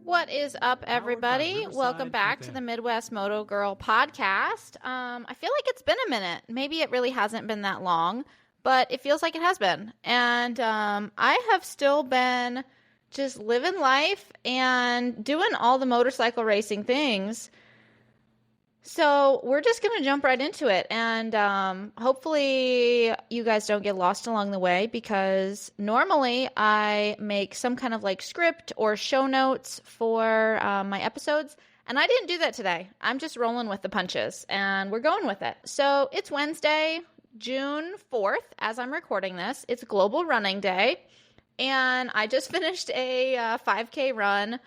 What is up, everybody? Welcome back to the Midwest MotoGirl podcast. I feel like it's been a minute. Maybe it really hasn't been that long, but it feels like it has been. And I have still been just living life and doing all the motorcycle racing things. So we're just going to jump right into it. And hopefully you guys don't get lost along the way, because normally I make some kind of like script or show notes for my episodes. And I didn't do that today. I'm just rolling with the punches and we're going with it. So it's Wednesday, June 4th, as I'm recording this. It's Global Running Day. And I just finished a 5K run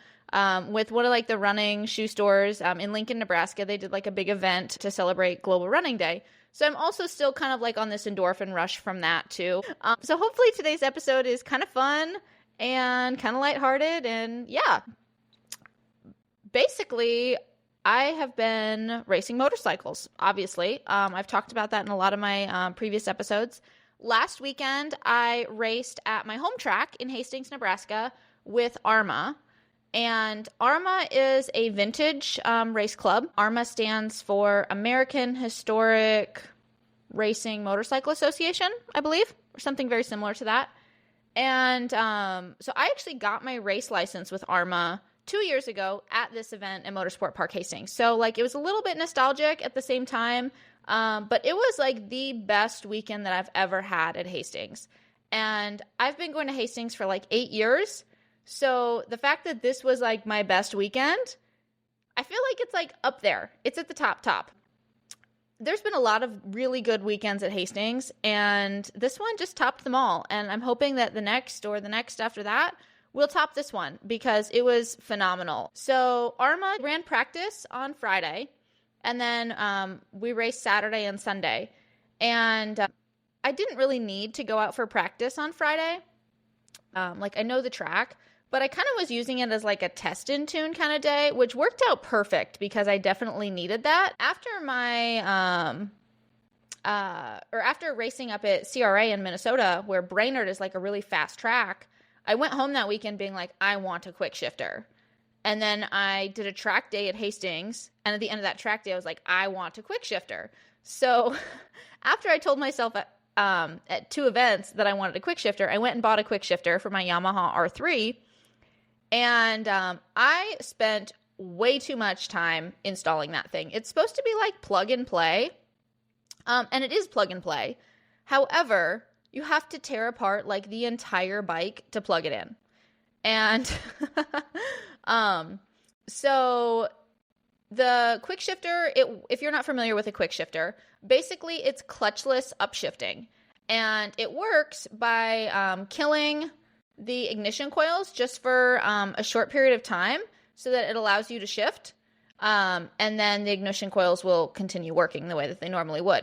with one of like the running shoe stores in Lincoln, Nebraska. They did like a big event to celebrate Global Running Day. So I'm also still kind of like on this endorphin rush from that too. So hopefully today's episode is kind of fun and kind of lighthearted. And yeah, basically I have been racing motorcycles, obviously. I've talked about that in a lot of my previous episodes. Last weekend, I raced at my home track in Hastings, Nebraska with AHRMA. And AHRMA is a vintage race club. AHRMA stands for American Historic Racing Motorcycle Association, I believe, or something very similar to that. And so I actually got my race license with AHRMA 2 years ago at this event at Motorsport Park Hastings. So like it was a little bit nostalgic at the same time, but it was like the best weekend that I've ever had at Hastings. And I've been going to Hastings for like 8 years. So the fact that this was like my best weekend, I feel like it's like up there. It's at the top. There's been a lot of really good weekends at Hastings, and this one just topped them all. And I'm hoping that the next or the next after that will top this one, because it was phenomenal. So AHRMA ran practice on Friday, and then we raced Saturday and Sunday. And I didn't really need to go out for practice on Friday. Like I know the track, but I kind of was using it as like a test in tune kind of day, which worked out perfect because I definitely needed that. After my, after racing up at CRA in Minnesota, where Brainerd is like a really fast track, I went home that weekend being like, I want a quick shifter. And then I did a track day at Hastings. And at the end of that track day, I was like, I want a quick shifter. So after I told myself at two events that I wanted a quick shifter, I went and bought a quick shifter for my Yamaha R3. And I spent way too much time installing that thing. It's supposed to be like plug and play. And it is plug and play. However, you have to tear apart like the entire bike to plug it in. And so the quick shifter, if you're not familiar with a quick shifter, basically it's clutchless upshifting. And it works by killing the ignition coils just for a short period of time so that it allows you to shift. And then the ignition coils will continue working the way that they normally would.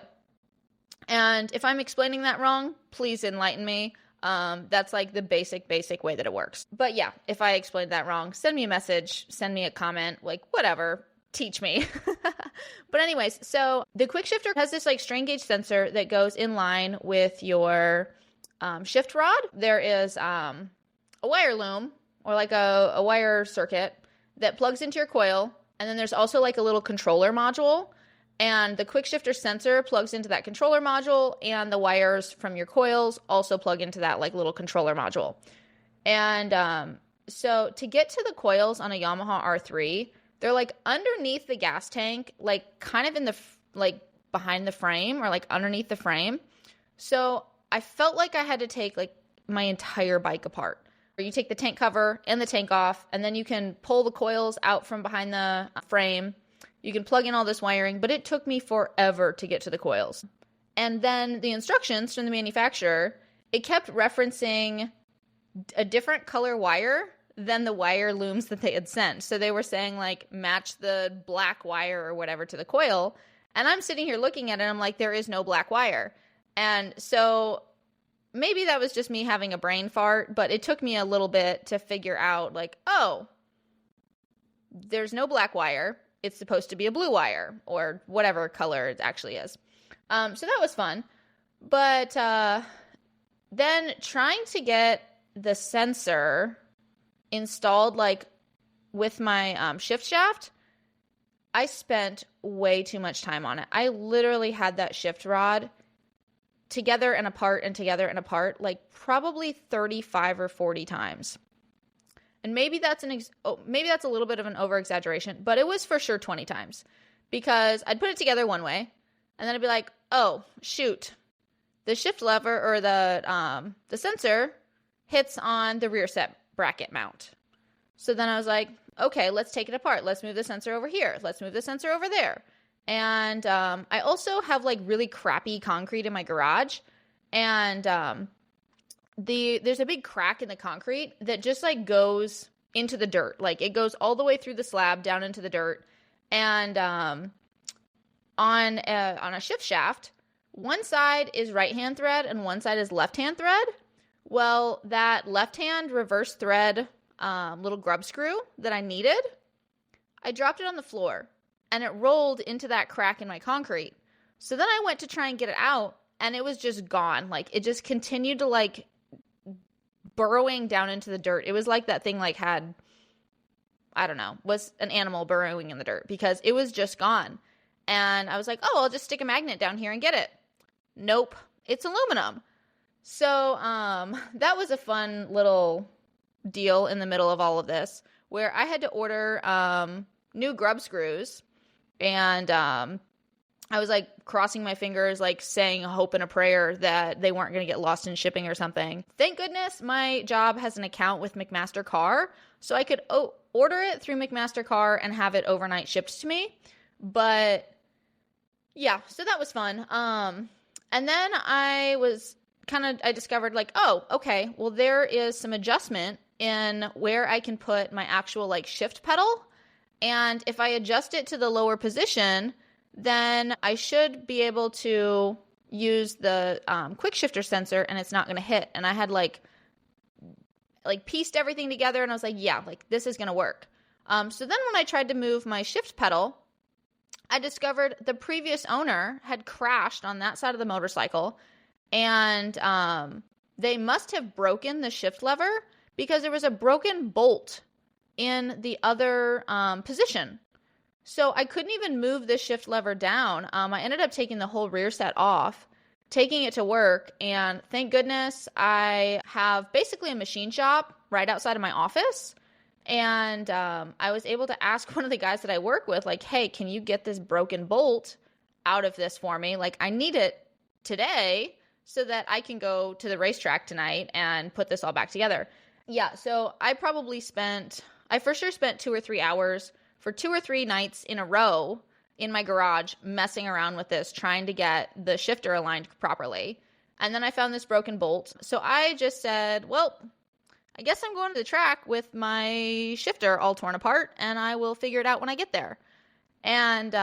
And if I'm explaining that wrong, please enlighten me. That's like the basic way that it works. But yeah, if I explained that wrong, send me a message, send me a comment, like whatever, teach me. But anyways, so the quick shifter has this like strain gauge sensor that goes in line with your shift rod. There is a wire loom or like a wire circuit that plugs into your coil. And then there's also like a little controller module. And the quick shifter sensor plugs into that controller module, and the wires from your coils also plug into that like little controller module. And so to get to the coils on a Yamaha R3, they're like underneath the gas tank, like kind of in the like behind the frame or like underneath the frame. So I felt like I had to take like my entire bike apart. You take the tank cover and the tank off, and then you can pull the coils out from behind the frame. You can plug in all this wiring, but it took me forever to get to the coils. And then the instructions from the manufacturer, it kept referencing a different color wire than the wire looms that they had sent. So they were saying like match the black wire or whatever to the coil. And I'm sitting here looking at it, and I'm like, there is no black wire. And so maybe that was just me having a brain fart, but it took me a little bit to figure out like, oh, there's no black wire. It's supposed to be a blue wire or whatever color it actually is. So that was fun. But then trying to get the sensor installed like with my shift shaft, I spent way too much time on it. I literally had that shift rod together and apart and together and apart, like probably 35 or 40 times. And maybe that's maybe that's a little bit of an over exaggeration, but it was for sure 20 times, because I'd put it together one way and then I'd be like, oh shoot, the shift lever or the sensor hits on the rear set bracket mount. So then I was like, okay, let's take it apart. Let's move the sensor over here. Let's move the sensor over there. And I also have like really crappy concrete in my garage. And there's a big crack in the concrete that just like goes into the dirt. Like it goes all the way through the slab down into the dirt. And on a shift shaft, one side is right-hand thread and one side is left-hand thread. Well, that left-hand reverse thread little grub screw that I needed, I dropped it on the floor and it rolled into that crack in my concrete. So then I went to try and get it out and it was just gone. Like it just continued to like burrowing down into the dirt. It was like that thing like had, I don't know, was an animal burrowing in the dirt, because it was just gone. And I was like, oh, I'll just stick a magnet down here and get it. Nope, it's aluminum. So that was a fun little deal in the middle of all of this, where I had to order new grub screws, and I was like crossing my fingers, like saying a hope and a prayer that they weren't going to get lost in shipping or something. Thank goodness my job has an account with McMaster Car, so I could order it through McMaster Car and have it overnight shipped to me. But yeah, so that was fun. And then I discovered like, oh, okay, well, there is some adjustment in where I can put my actual like shift pedal. And if I adjust it to the lower position, then I should be able to use the quick shifter sensor and it's not going to hit. And I had like pieced everything together and I was like, yeah, like this is going to work. So then when I tried to move my shift pedal, I discovered the previous owner had crashed on that side of the motorcycle, and they must have broken the shift lever because there was a broken bolt in the other position. So I couldn't even move the shift lever down. I ended up taking the whole rear set off, taking it to work, and thank goodness I have basically a machine shop right outside of my office. And I was able to ask one of the guys that I work with, like, hey, can you get this broken bolt out of this for me? Like, I need it today so that I can go to the racetrack tonight and put this all back together. Yeah, so I for sure spent 2 or 3 hours for 2 or 3 nights in a row in my garage messing around with this, trying to get the shifter aligned properly. And then I found this broken bolt. So I just said, well, I guess I'm going to the track with my shifter all torn apart, and I will figure it out when I get there. And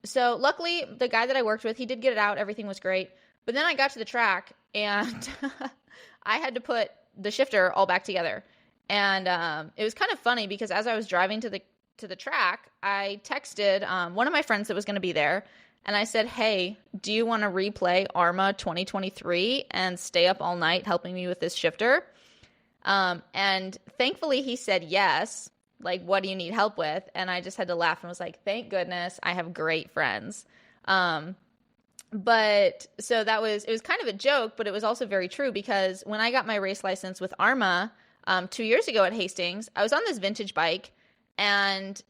so luckily, the guy that I worked with, he did get it out. Everything was great. But then I got to the track, and I had to put the shifter all back together. And it was kind of funny because as I was driving to the track, I texted one of my friends that was going to be there, and I said, hey, do you want to replay AHRMA 2023 and stay up all night helping me with this shifter? And thankfully he said yes. Like, what do you need help with? And I just had to laugh and was like, thank goodness I have great friends. But so it was kind of a joke, but it was also very true, because when I got my race license with AHRMA 2 years ago at Hastings, I was on this vintage bike, and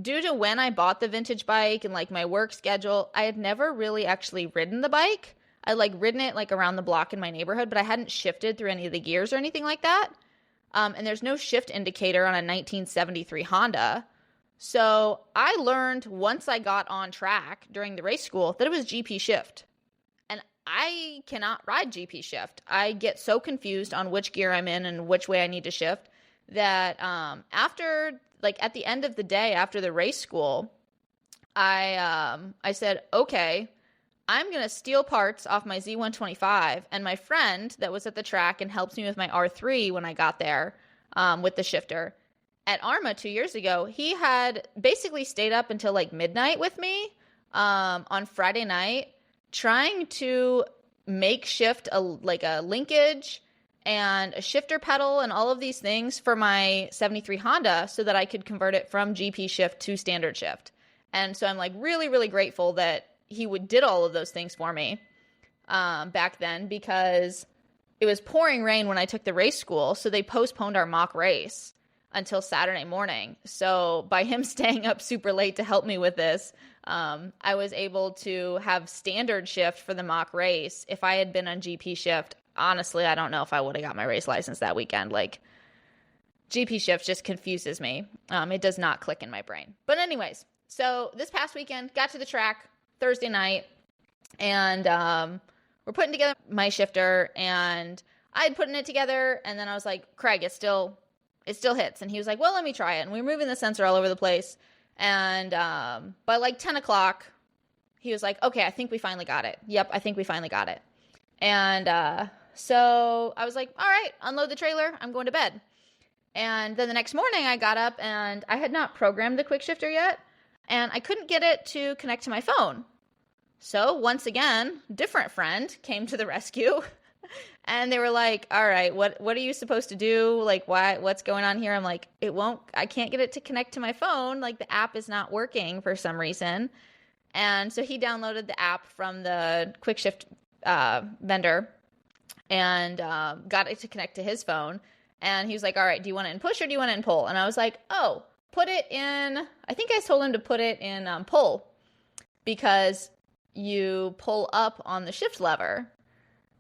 due to when I bought the vintage bike and like my work schedule, I had never really actually ridden the bike. I like ridden it like around the block in my neighborhood, but I hadn't shifted through any of the gears or anything like that. And there's no shift indicator on a 1973 Honda. So I learned once I got on track during the race school that it was GP shift. And I cannot ride GP shift. I get so confused on which gear I'm in and which way I need to shift that after, like at the end of the day after the race school, I said, okay, I'm going to steal parts off my Z125, and my friend that was at the track and helped me with my R3 when I got there with the shifter at AHRMA 2 years ago, he had basically stayed up until like midnight with me on Friday night trying to make shift a linkage and a shifter pedal and all of these things for my 73 Honda so that I could convert it from GP shift to standard shift. And so I'm like really, really grateful that he did all of those things for me back then, because it was pouring rain when I took the race school. So they postponed our mock race until Saturday morning. So by him staying up super late to help me with this, I was able to have standard shift for the mock race. If I had been on GP shift, honestly, I don't know if I would have got my race license that weekend. Like, GP shift just confuses me. It does not click in my brain. But anyways, so this past weekend, got to the track Thursday night, and we're putting together my shifter, and I had putting it together, and then I was like, Craig, it still hits. And he was like, well, let me try it. And we were moving the sensor all over the place. And by like 10 o'clock, he was like, okay, I think we finally got it. Yep, I think we finally got it. And so I was like, all right, unload the trailer. I'm going to bed. And then the next morning I got up and I had not programmed the quick shifter yet. And I couldn't get it to connect to my phone. So once again, different friend came to the rescue. And they were like, all right, what are you supposed to do? Like, what's going on here? I'm like, I can't get it to connect to my phone. Like, the app is not working for some reason. And so he downloaded the app from the quick shift vendor and got it to connect to his phone. And he was like, all right, do you want it in push or do you want it in pull? And I was like, oh, put it in, I think I told him to put it in pull, because you pull up on the shift lever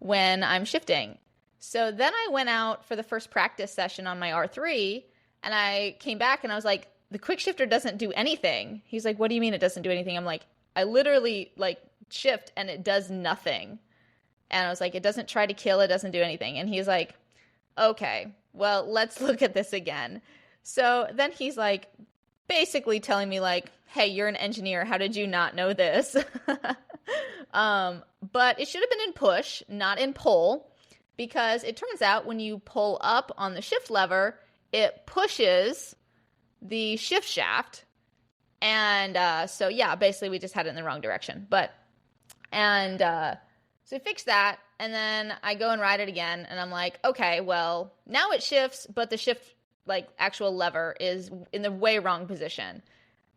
when I'm shifting. So then I went out for the first practice session on my R3, and I came back and I was like, the quick shifter doesn't do anything. He's like, what do you mean it doesn't do anything? I'm like, I literally like shift and it does nothing. And I was like, it doesn't try to kill, it doesn't do anything. And he's like, okay, well, let's look at this again. So then he's like, basically telling me like, hey, you're an engineer. How did you not know this? But it should have been in push, not in pull, because it turns out when you pull up on the shift lever, it pushes the shift shaft. And so, yeah, basically we just had it in the wrong direction. So we fixed that. And then I go and ride it again. And I'm like, okay, well, now it shifts, but the shift, like, actual lever is in the way wrong position.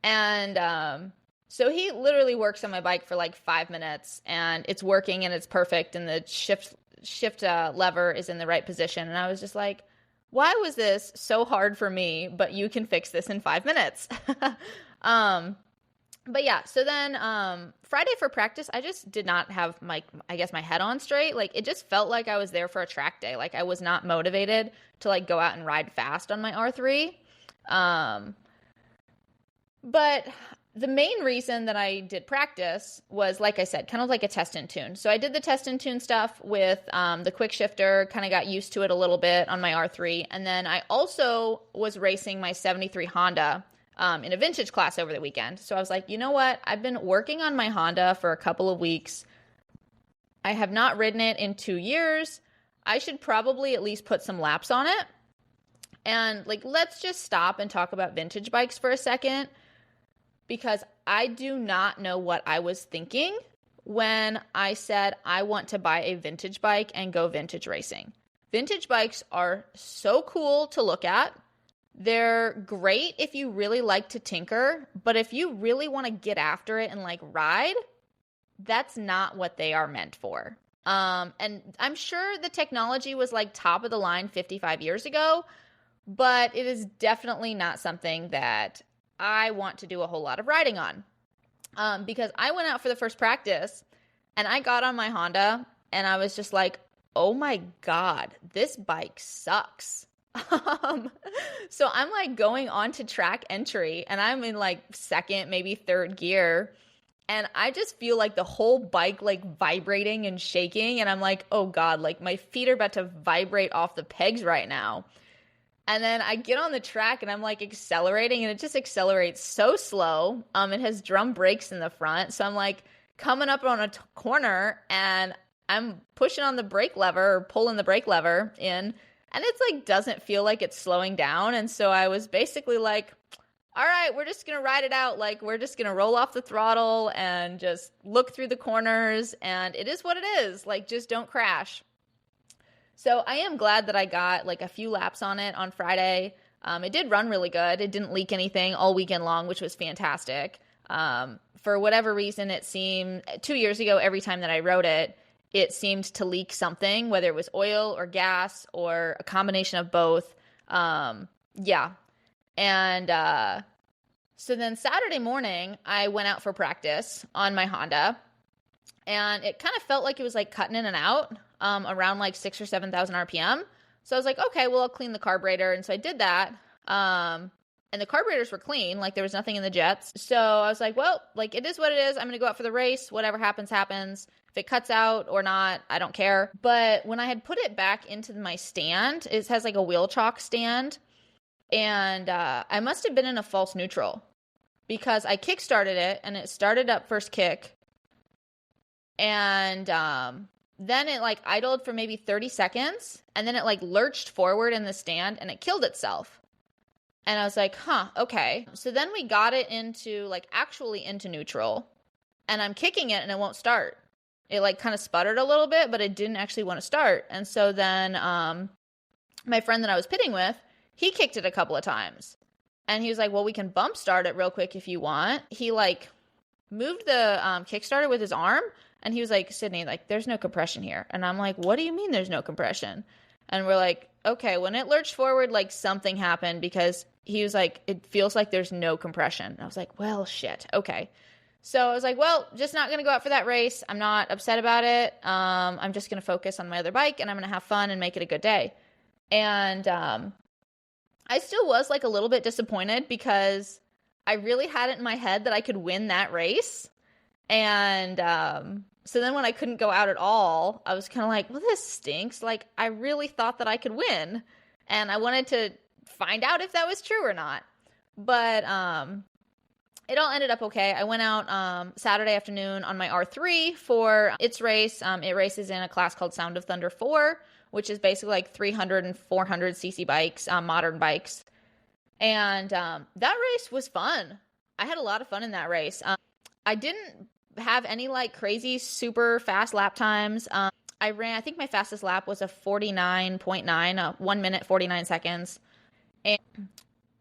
And so he literally works on my bike for like 5 minutes, and it's working and it's perfect, and the shift lever is in the right position. And I was just like, why was this so hard for me, but you can fix this in 5 minutes? But yeah, so then Friday for practice, I just did not have my head on straight. Like, it just felt like I was there for a track day. Like, I was not motivated to like go out and ride fast on my R3. But the main reason that I did practice was, like I said, kind of like a test and tune. So I did the test and tune stuff with the quick shifter, kind of got used to it a little bit on my R3. And then I also was racing my 73 Honda in a vintage class over the weekend. So I was like, you know what? I've been working on my Honda for a couple of weeks. I have not ridden it in 2 years. I should probably at least put some laps on it. And like, let's just stop and talk about vintage bikes for a second, because I do not know what I was thinking when I said I want to buy a vintage bike and go vintage racing. Vintage bikes are so cool to look at. They're great if you really like to tinker, but if you really want to get after it and like ride, that's not what they are meant for. And I'm sure the technology was like top of the line 55 years ago, but it is definitely not something that I want to do a whole lot of riding on. Because I went out for the first practice and I got on my Honda and I was just like, oh my God, this bike sucks. So I'm like going on to track entry and I'm in like second, maybe third gear. And I just feel like the whole bike like vibrating and shaking. And I'm like, oh God, like my feet are about to vibrate off the pegs right now. And then I get on the track and I'm like accelerating and it just accelerates so slow. It has drum brakes in the front. So I'm like coming up on a corner and I'm pushing on the brake lever or pulling the brake lever in. And it's like doesn't feel like it's slowing down. And so I was basically like, all right, we're just going to ride it out. Like, we're just going to roll off the throttle and just look through the corners. And it is what it is. Like, just don't crash. So I am glad that I got like a few laps on it on Friday. It did run really good. It didn't leak anything all weekend long, which was fantastic. For whatever reason, it seemed 2 years ago, every time that I rode it, it seemed to leak something, whether it was oil or gas or a combination of both. Yeah. And so then Saturday morning, I went out for practice on my Honda, and it kind of felt like it was like cutting in and out around like 6,000 or 7,000 RPM. So I was like, okay, well, I'll clean the carburetor. And so I did that. And the carburetors were clean. Like there was nothing in the jets. So I was like, well, like it is what it is. I'm going to go out for the race. Whatever happens, happens. If it cuts out or not, I don't care. But when I had put it back into my stand, it has like a wheel chock stand. And I must have been in a false neutral because I kick-started it and it started up first kick. And then it like idled for maybe 30 seconds. And then it like lurched forward in the stand and it killed itself. And I was like, huh, okay. So then we got it into like actually into neutral. And I'm kicking it and it won't start. It like kind of sputtered a little bit, but it didn't actually want to start. And so then my friend that I was pitting with, he kicked it a couple of times. And he was like, well, we can bump start it real quick if you want. He like moved the Kickstarter with his arm. And he was like, Sydney, like there's no compression here. And I'm like, what do you mean there's no compression? And we're like, okay, when it lurched forward, like something happened because he was like, it feels like there's no compression. And I was like, well, shit. Okay. So I was like, well, just not going to go out for that race. I'm not upset about it. I'm just going to focus on my other bike and I'm going to have fun and make it a good day. And I still was like a little bit disappointed because I really had it in my head that I could win that race. And so then when I couldn't go out at all, I was kind of like, well, this stinks. Like, I really thought that I could win. And I wanted to find out if that was true or not. But it all ended up okay. I went out Saturday afternoon on my R3 for its race. It races in a class called Sound of Thunder 4, which is basically like 300 and 400 cc bikes, modern bikes. And that race was fun. I had a lot of fun in that race. I didn't have any like crazy super fast lap times. I think my fastest lap was a 49.9, 1 minute, 49 seconds. And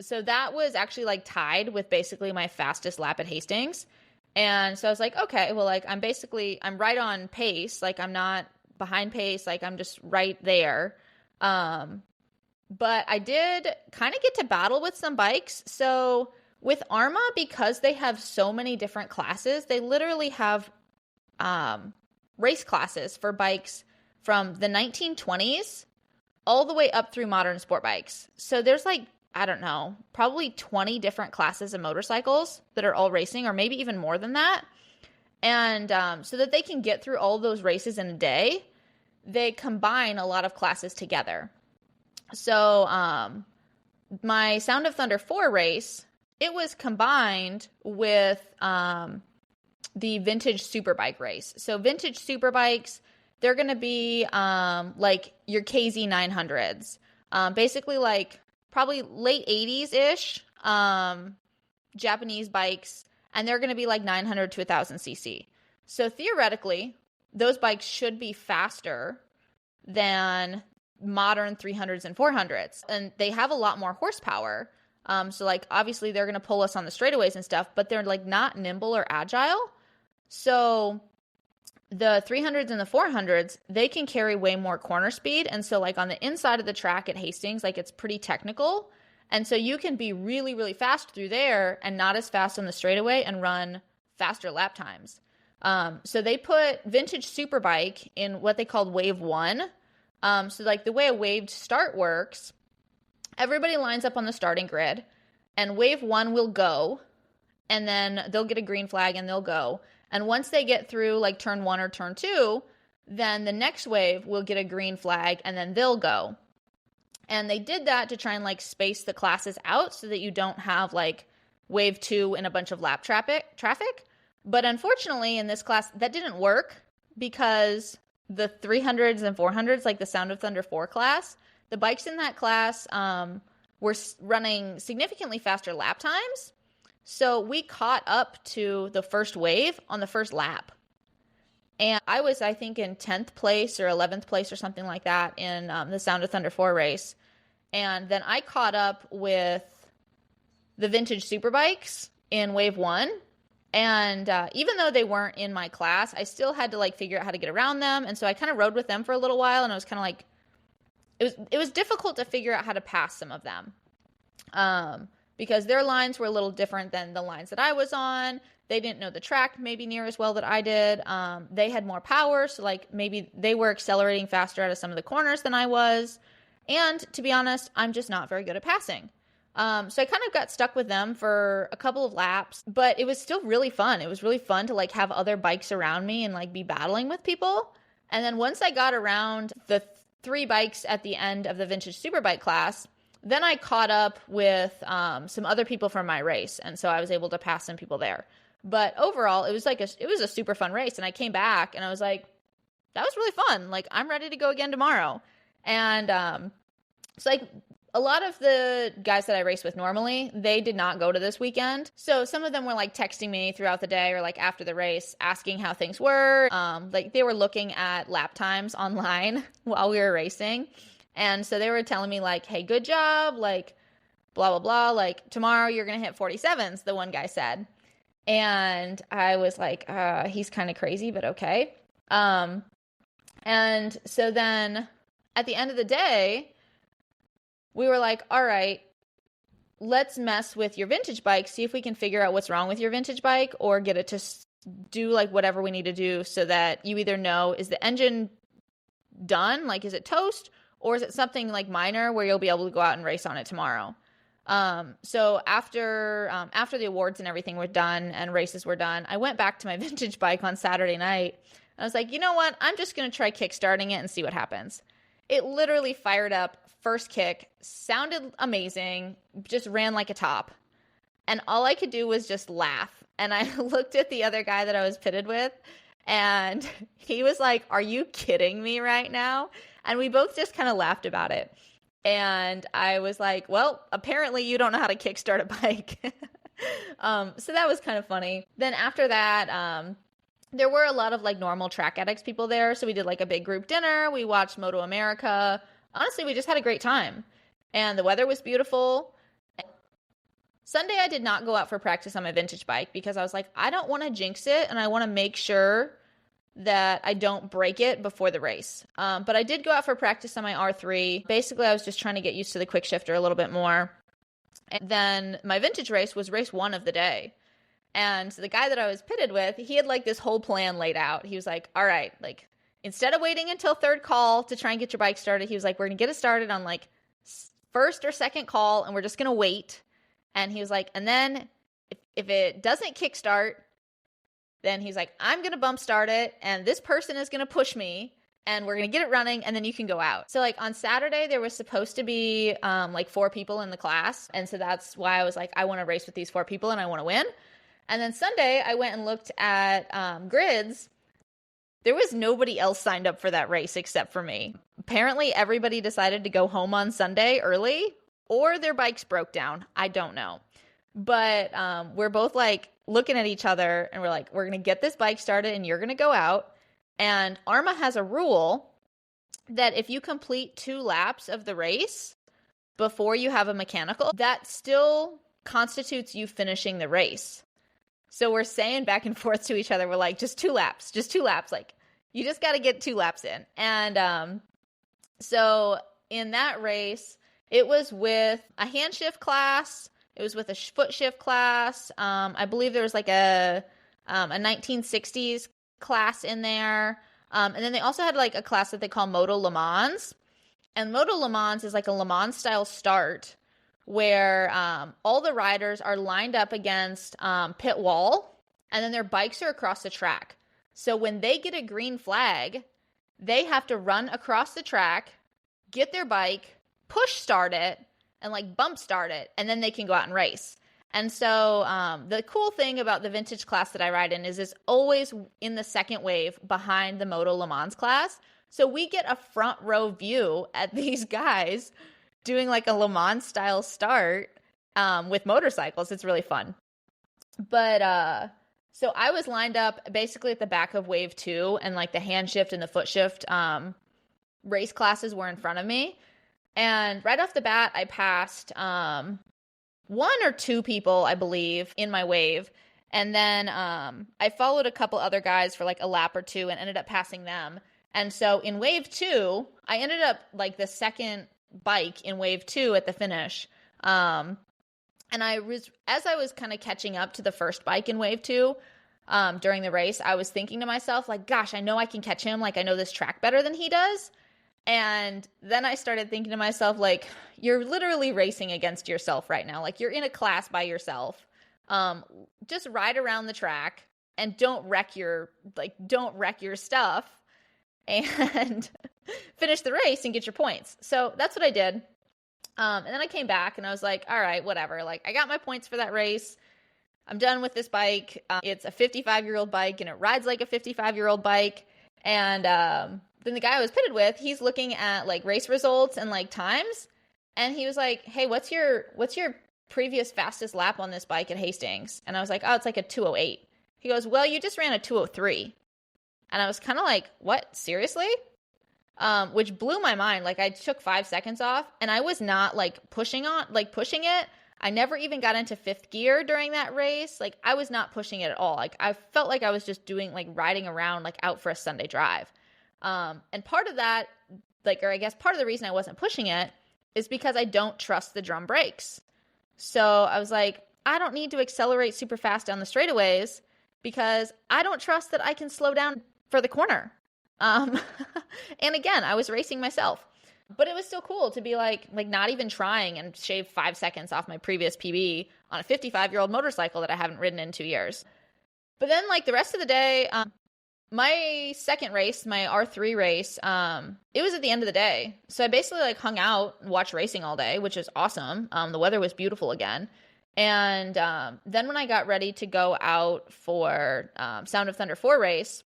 so that was actually like tied with basically my fastest lap at Hastings. And so I was like, okay, well, like I'm right on pace. Like I'm not behind pace. Like I'm just right there. But I did kind of get to battle with some bikes. So with AHRMA, because they have so many different classes, they literally have race classes for bikes from the 1920s all the way up through modern sport bikes. So there's like, I don't know, probably 20 different classes of motorcycles that are all racing, or maybe even more than that. And so that they can get through all those races in a day, they combine a lot of classes together. So my Sound of Thunder 4 race, it was combined with the vintage superbike race. So vintage superbikes, they're going to be like your KZ 900s. Basically like probably late 80s-ish Japanese bikes, and they're going to be like 900 to 1,000 cc. So theoretically, those bikes should be faster than modern 300s and 400s, and they have a lot more horsepower. So like obviously they're going to pull us on the straightaways and stuff, but they're like not nimble or agile. So the 300s and the 400s, they can carry way more corner speed. And so like on the inside of the track at Hastings, like it's pretty technical. And so you can be really, really fast through there and not as fast on the straightaway and run faster lap times. So they put vintage superbike in what they called wave 1. So like the way a waved start works, everybody lines up on the starting grid and wave 1 will go, and then they'll get a green flag and they'll go. And once they get through like turn 1 or turn 2, then the next wave will get a green flag and then they'll go. And they did that to try and like space the classes out so that you don't have like wave 2 and a bunch of lap traffic. But unfortunately in this class, that didn't work because the 300s and 400s, like the Sound of Thunder 4 class, the bikes in that class were running significantly faster lap times. So we caught up to the first wave on the first lap. And I was, I think, in 10th place or 11th place or something like that in the Sound of Thunder 4 race. And then I caught up with the vintage superbikes in wave 1. And even though they weren't in my class, I still had to like figure out how to get around them. And so I kind of rode with them for a little while, and I was kind of like, it was difficult to figure out how to pass some of them. Because their lines were a little different than the lines that I was on. They didn't know the track maybe near as well that I did. They had more power, so like maybe they were accelerating faster out of some of the corners than I was. And to be honest, I'm just not very good at passing. So I kind of got stuck with them for a couple of laps, but it was still really fun. It was really fun to like have other bikes around me and like be battling with people. And then once I got around the 3 bikes at the end of the vintage superbike class, then I caught up with some other people from my race. And so I was able to pass some people there. But overall, it was a super fun race. And I came back and I was like, that was really fun. Like, I'm ready to go again tomorrow. And it's like a lot of the guys that I race with normally, they did not go to this weekend. So some of them were like texting me throughout the day or like after the race, asking how things were. Like they were looking at lap times online while we were racing. And so they were telling me like, hey, good job. Like blah, blah, blah. Like tomorrow you're going to hit 47s, the one guy said. And I was like, he's kind of crazy, but okay. And so then at the end of the day, we were like, all right, let's mess with your vintage bike, see if we can figure out what's wrong with your vintage bike or get it to do like whatever we need to do so that you either know, is the engine done? Like, is it toast? Or is it something like minor where you'll be able to go out and race on it tomorrow? So after the awards and everything were done and races were done, I went back to my vintage bike on Saturday night. And I was like, you know what? I'm just going to try kickstarting it and see what happens. It literally fired up first kick, sounded amazing, just ran like a top. And all I could do was just laugh. And I looked at the other guy that I was pitted with, and he was like, are you kidding me right now? And we both just kind of laughed about it. And I was like, well, apparently you don't know how to kickstart a bike. So that was kind of funny. Then after that, there were a lot of like normal Track Addicts people there. So we did like a big group dinner. We watched Moto America. Honestly, we just had a great time. And the weather was beautiful. Sunday, I did not go out for practice on my vintage bike because I was like, I don't want to jinx it. And I want to make sure that I don't break it before the race. But I did go out for practice on my R3. Basically, I was just trying to get used to the quick shifter a little bit more. And then my vintage race was race 1 of the day. And the guy that I was pitted with, he had like this whole plan laid out. He was like, all right, like instead of waiting until third call to try and get your bike started, he was like, we're going to get it started on like first or second call and we're just going to wait. And he was like, and then if it doesn't kickstart, then he's like, I'm going to bump start it, and this person is going to push me, and we're going to get it running, and then you can go out. So, like, on Saturday, there was supposed to be, like, 4 people in the class, and so that's why I was like, I want to race with these 4 people, and I want to win. And then Sunday, I went and looked at grids. There was nobody else signed up for that race except for me. Apparently, everybody decided to go home on Sunday early, or their bikes broke down. I don't know. But we're both, like, looking at each other, and we're like, we're going to get this bike started, and you're going to go out. And AHRMA has a rule that if you complete 2 laps of the race before you have a mechanical, that still constitutes you finishing the race. So we're saying back and forth to each other, we're like, just 2 laps. Like, you just got to get 2 laps in. And so in that race, it was with a hand shift class. It was with a foot shift class. I believe there was like a 1960s class in there. And then they also had like a class that they call Moto Le Mans. And Moto Le Mans is like a Le Mans style start where all the riders are lined up against pit wall, and then their bikes are across the track. So when they get a green flag, they have to run across the track, get their bike, push start it, and like bump start it, and then they can go out and race. And so the cool thing about the vintage class that I ride in is it's always in the second wave behind the Moto Le Mans class. So we get a front row view at these guys doing like a Le Mans style start with motorcycles. It's really fun. But So I was lined up basically at the back of wave 2, and like the hand shift and the foot shift race classes were in front of me. And right off the bat, I passed one or two people, I believe, in my wave. And then I followed a couple other guys for like a lap or two and ended up passing them. And so in wave 2, I ended up like the second bike in wave 2 at the finish. And as I was kind of catching up to the first bike in wave 2 during the race, I was thinking to myself, like, gosh, I know I can catch him. Like, I know this track better than he does. And then I started thinking to myself, like, you're literally racing against yourself right now. Like, you're in a class by yourself. Just ride around the track and don't wreck your stuff and finish the race and get your points. So that's what I did. And then I came back and I was like, all right, whatever. Like, I got my points for that race. I'm done with this bike. It's a 55-year-old bike and it rides like a 55-year-old bike. And then the guy I was pitted with, he's looking at like race results and like times. And he was like, hey, what's your previous fastest lap on this bike at Hastings? And I was like, oh, it's like a 2:08. He goes, well, you just ran a 2:03. And I was kind of like, what? Seriously? Which blew my mind. Like, I took 5 seconds off and I was not like pushing it. I never even got into fifth gear during that race. Like, I was not pushing it at all. Like, I felt like I was just doing like riding around like out for a Sunday drive. And part of that, like, or I guess part of the reason I wasn't pushing it is because I don't trust the drum brakes. So I was like, I don't need to accelerate super fast down the straightaways because I don't trust that I can slow down for the corner. And again, I was racing myself, but it was still cool to be like not even trying and shave 5 seconds off my previous PB on a 55-year-old motorcycle that I haven't ridden in 2 years. But then like the rest of the day, my second race, my R3 race, it was at the end of the day. So I basically like hung out and watched racing all day, which is awesome. The weather was beautiful again. And then when I got ready to go out for Sound of Thunder 4 race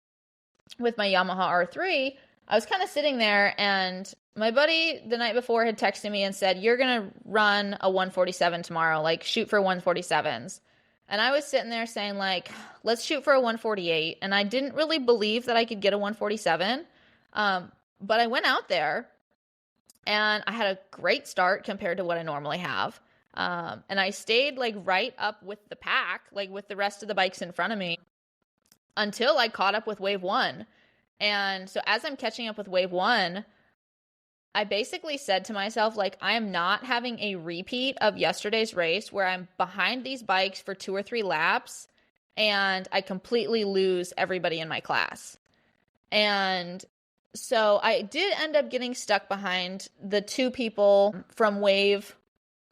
with my Yamaha R3, I was kind of sitting there and my buddy the night before had texted me and said, you're going to run a 147 tomorrow, like shoot for 147s. And I was sitting there saying like, let's shoot for a 148. And I didn't really believe that I could get a 147. But I went out there and I had a great start compared to what I normally have. And I stayed like right up with the pack, like with the rest of the bikes in front of me until I caught up with wave 1. And so as I'm catching up with wave 1, I basically said to myself, like, I am not having a repeat of yesterday's race where I'm behind these bikes for 2 or 3 laps and I completely lose everybody in my class. And so I did end up getting stuck behind the 2 people from wave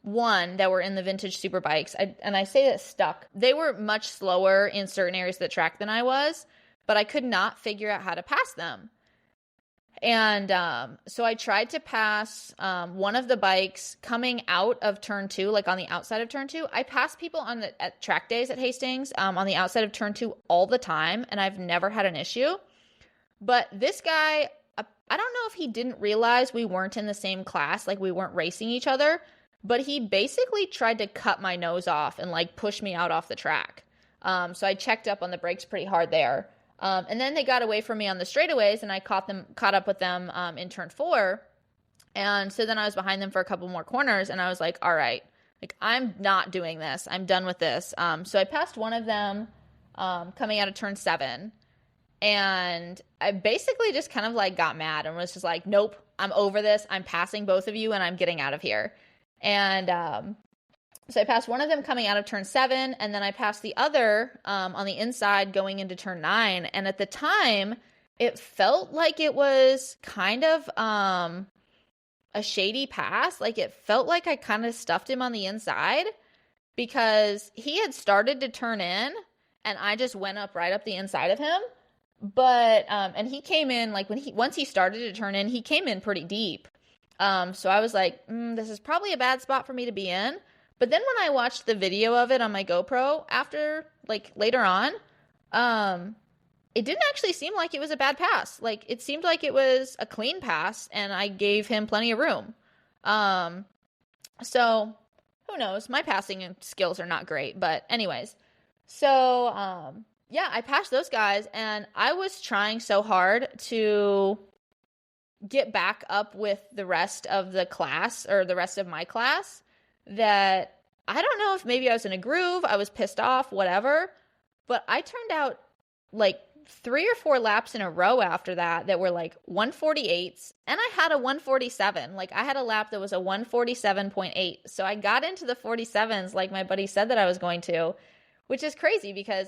1 that were in the vintage super bikes. And I say that stuck. They were much slower in certain areas of the track than I was, but I could not figure out how to pass them. And so I tried to pass one of the bikes coming out of turn 2, like on the outside of turn 2. I pass people at track days at Hastings on the outside of turn 2 all the time, and I've never had an issue. But this guy, I don't know if he didn't realize we weren't in the same class, like we weren't racing each other, but he basically tried to cut my nose off and like push me out off the track. So I checked up on the brakes pretty hard there. And then they got away from me on the straightaways and I caught up with them in turn 4. And so then I was behind them for a couple more corners and I was like, all right, like I'm not doing this. I'm done with this. So I passed one of them coming out of turn 7 and I basically just kind of like got mad and was just like, nope, I'm over this. I'm passing both of you and I'm getting out of here. And so I passed one of them coming out of turn 7, and then I passed the other on the inside going into turn 9. And at the time, it felt like it was kind of a shady pass. Like it felt like I kind of stuffed him on the inside because he had started to turn in, and I just went up right up the inside of him. But and he came in like once he started to turn in, he came in pretty deep. So I was like, this is probably a bad spot for me to be in. But then when I watched the video of it on my GoPro after, like later on, it didn't actually seem like it was a bad pass. Like it seemed like it was a clean pass and I gave him plenty of room. So who knows? My passing skills are not great, but anyways. So yeah, I passed those guys, and I was trying so hard to get back up with the rest of the class or the rest of my class that I don't know if maybe I was in a groove, I was pissed off, whatever, but I turned out like 3 or 4 laps in a row after that were like 148s, and I had a 147. Like I had a lap that was a 147.8. So I got into the 47s like my buddy said that I was going to, which is crazy because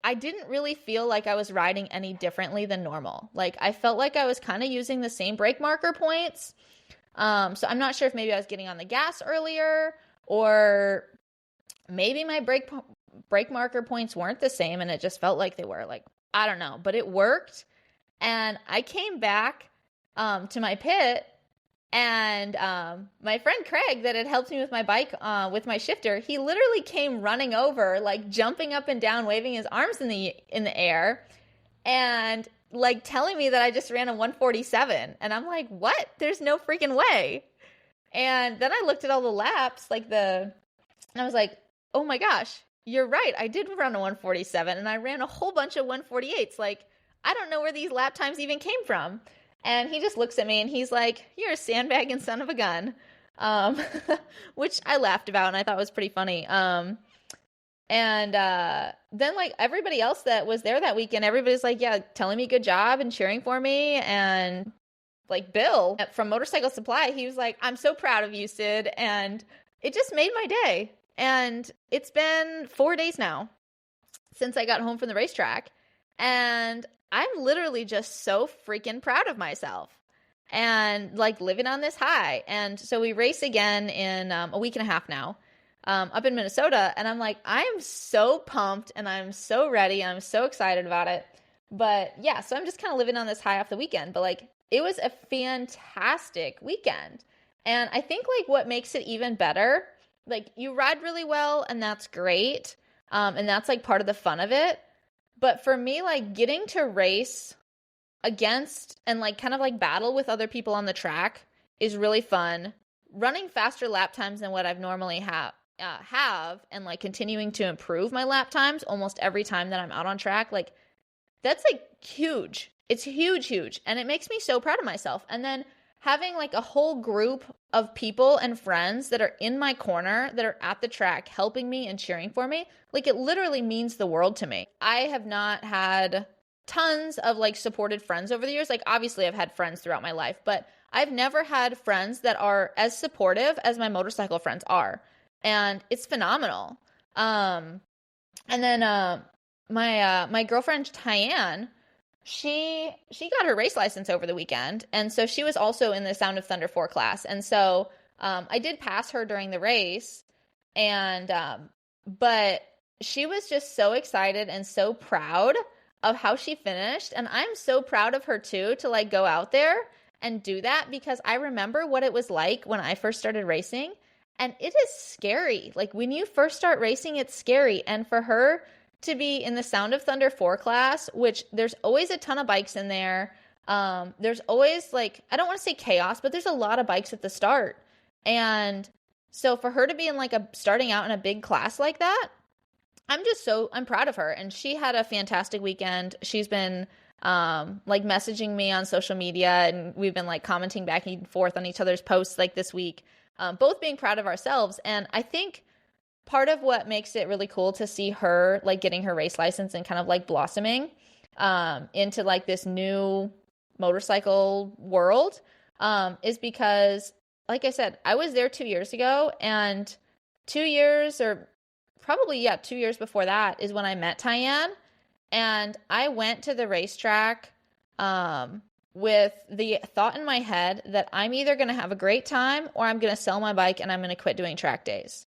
I didn't really feel like I was riding any differently than normal. Like I felt like I was kind of using the same brake marker points. So I'm not sure if maybe I was getting on the gas earlier, or maybe my brake marker points weren't the same and it just felt like they were. Like I don't know, but it worked. And I came back to my pit, and my friend Craig that had helped me with my bike, with my shifter, he literally came running over, like jumping up and down, waving his arms in the air, and like telling me that I just ran a 147. And I'm like, what? There's no freaking way. And then I looked at all the laps, and I was like, oh my gosh, you're right. I did run a 147, and I ran a whole bunch of 148s. Like, I don't know where these lap times even came from. And he just looks at me and he's like, you're a sandbagging son of a gun. Which I laughed about and I thought was pretty funny. And then like everybody else that was there that weekend, everybody's like, yeah, telling me good job and cheering for me. And like Bill from Motorcycle Supply, he was like, I'm so proud of you, Sid. And it just made my day. And it's been 4 days now since I got home from the racetrack. And I'm literally just so freaking proud of myself and like living on this high. And so we race again in a week and a half now, up in Minnesota. And I'm like, I am so pumped and I'm so ready. I'm so excited about it. But yeah, so I'm just kind of living on this high off the weekend. But like, it was a fantastic weekend. And I think like what makes it even better, like you ride really well and that's great. And that's like part of the fun of it. But for me, like getting to race against and like kind of like battle with other people on the track is really fun. Running faster lap times than what I've normally have and like continuing to improve my lap times almost every time that I'm out on track, like that's like huge. It's huge, huge. And it makes me so proud of myself. And then having like a whole group of people and friends that are in my corner that are at the track helping me and cheering for me, like it literally means the world to me. I have not had tons of like supported friends over the years. Like obviously I've had friends throughout my life, but I've never had friends that are as supportive as my motorcycle friends are. And it's phenomenal. And then my girlfriend Tyann, she got her race license over the weekend. And so she was also in the Sound of Thunder 4 class. And so I did pass her during the race. And but she was just so excited and so proud of how she finished. And I'm so proud of her too, to like go out there and do that, because I remember what it was like when I first started racing. And it is scary. Like when you first start racing, it's scary. And for her to be in the Sound of Thunder 4 class, which there's always a ton of bikes in there. There's always like, I don't want to say chaos, but there's a lot of bikes at the start. And so for her to be in like starting out in a big class like that, I'm proud of her. And she had a fantastic weekend. She's been like messaging me on social media, and we've been like commenting back and forth on each other's posts like this week, both being proud of ourselves. And I think part of what makes it really cool to see her like getting her race license and kind of like blossoming into like this new motorcycle world is because, like I said, I was there 2 years ago, and 2 years or probably, 2 years before that is when I met Tyann. And I went to the racetrack with the thought in my head that I'm either going to have a great time or I'm going to sell my bike and I'm going to quit doing track days.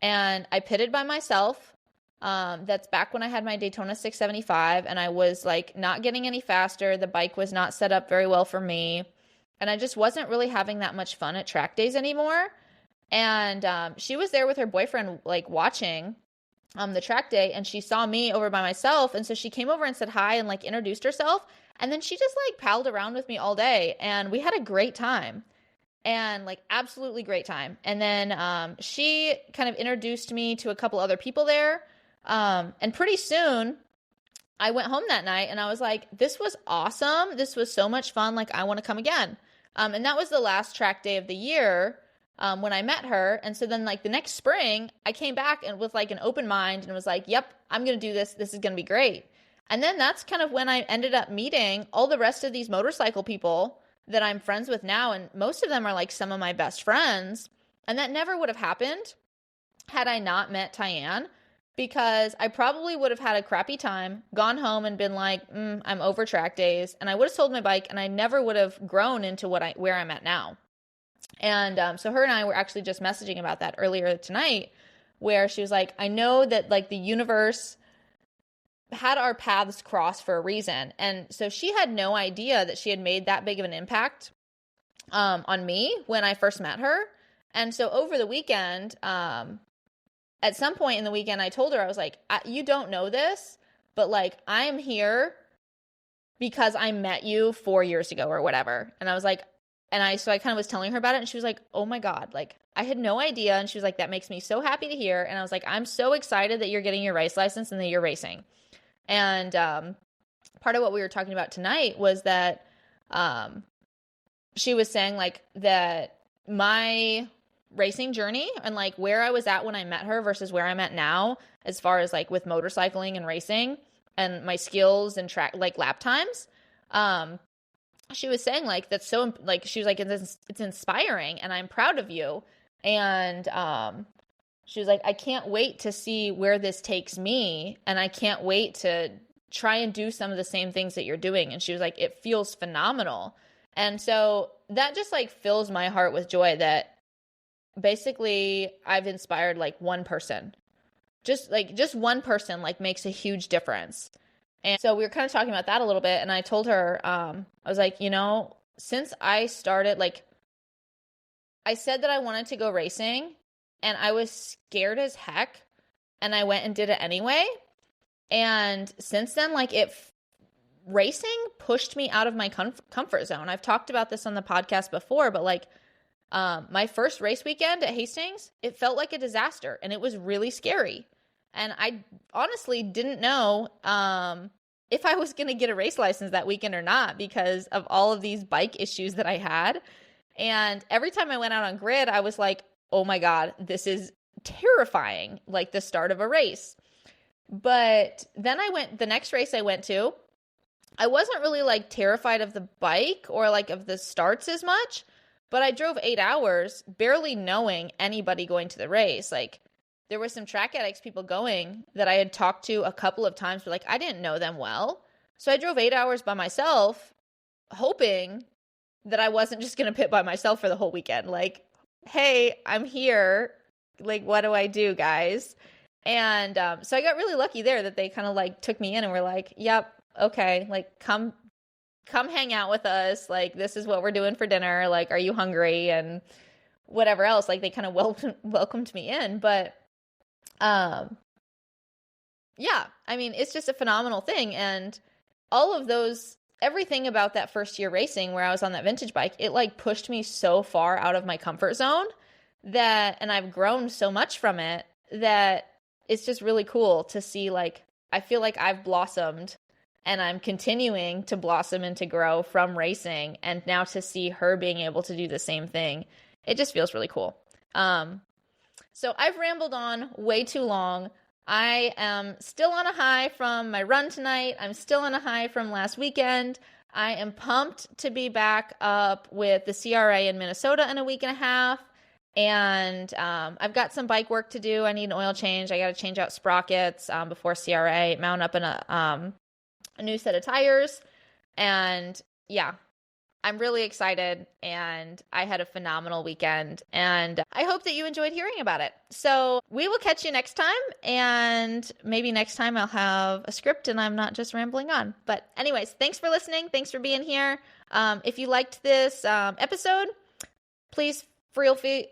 And I pitted by myself. That's back when I had my Daytona 675, and I was like not getting any faster. The bike was not set up very well for me, and I just wasn't really having that much fun at track days anymore. And she was there with her boyfriend, like watching the track day, and she saw me over by myself, and so she came over and said hi and like introduced herself, and then she just like palled around with me all day, and we had a great time. And like absolutely great time. And then she kind of introduced me to a couple other people there. And pretty soon I went home that night and I was like, this was awesome. This was so much fun. Like, I want to come again. And that was the last track day of the year when I met her. And so then like the next spring, I came back and with like an open mind and was like, yep, I'm going to do this. This is going to be great. And then that's kind of when I ended up meeting all the rest of these motorcycle people that I'm friends with now. And most of them are like some of my best friends. And that never would have happened had I not met Tyann, because I probably would have had a crappy time, gone home and been like, I'm over track days. And I would have sold my bike and I never would have grown into where I'm at now. And so her and I were actually just messaging about that earlier tonight, where she was like, I know that like the universe had our paths cross for a reason. And so she had no idea that she had made that big of an impact on me when I first met her. And so over the weekend, at some point in the weekend, I told her, I was like, you don't know this, but like, I'm here because I met you 4 years ago or whatever. And I was like, so I kind of was telling her about it and she was like, oh my God, like I had no idea. And she was like, that makes me so happy to hear. And I was like, I'm so excited that you're getting your race license and that you're racing. And part of what we were talking about tonight was that she was saying like that my racing journey and like where I was at when I met her versus where I'm at now, as far as like with motorcycling and racing and my skills and track, like lap times. She was saying like, that's so like, she was like, it's inspiring and I'm proud of you. And, she was like, I can't wait to see where this takes me. And I can't wait to try and do some of the same things that you're doing. And she was like, it feels phenomenal. And so that just like fills my heart with joy that basically I've inspired like one person, just one person like makes a huge difference. And so we were kind of talking about that a little bit. And I told her, I was like, since I started, like I said that I wanted to go racing and I was scared as heck and I went and did it anyway. And since then, like racing pushed me out of my comfort zone. I've talked about this on the podcast before, but like, my first race weekend at Hastings, it felt like a disaster and it was really scary. And I honestly didn't know if I was going to get a race license that weekend or not because of all of these bike issues that I had. And every time I went out on grid, I was like, oh my God, this is terrifying, like the start of a race. But then the next race I went to, I wasn't really like terrified of the bike or like of the starts as much. But I drove 8 hours barely knowing anybody going to the race. Like there were some Track Addicts people going that I had talked to a couple of times, but like I didn't know them well. So I drove 8 hours by myself, hoping that I wasn't just going to pit by myself for the whole weekend. Like, hey, I'm here. Like, what do I do, guys? And so I got really lucky there that they kind of like took me in and were like, yep, okay, like come hang out with us. Like, this is what we're doing for dinner. Like, are you hungry? And whatever else. Like, they kind of welcomed me in. But, yeah, I mean, it's just a phenomenal thing. And all of those, everything about that first year racing where I was on that vintage bike, it like pushed me so far out of my comfort zone and I've grown so much from it that it's just really cool to see, like, I feel like I've blossomed and I'm continuing to blossom and to grow from racing. And now to see her being able to do the same thing, it just feels really cool. So I've rambled on way too long. I am still on a high from my run tonight. I'm still on a high from last weekend. I am pumped to be back up with the CRA in Minnesota in a week and a half. And I've got some bike work to do. I need an oil change. I got to change out sprockets before CRA, mount up in a new set of tires. And yeah, I'm really excited. And I had a phenomenal weekend. And I hope that you enjoyed hearing about it. So we will catch you next time. And maybe next time I'll have a script and I'm not just rambling on. But anyways, thanks for listening. Thanks for being here. If you liked this episode, please feel free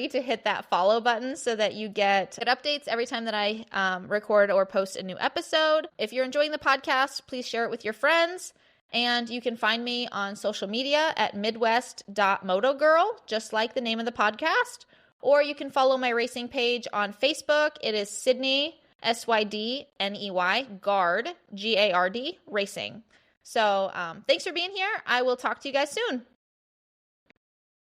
to hit that follow button so that you get updates every time that I record or post a new episode. If you're enjoying the podcast, please share it with your friends. And you can find me on social media at midwest.motogirl, just like the name of the podcast. Or you can follow my racing page on Facebook. It is Sydney SYDNEY, Gard, GARD, Racing. So thanks for being here. I will talk to you guys soon.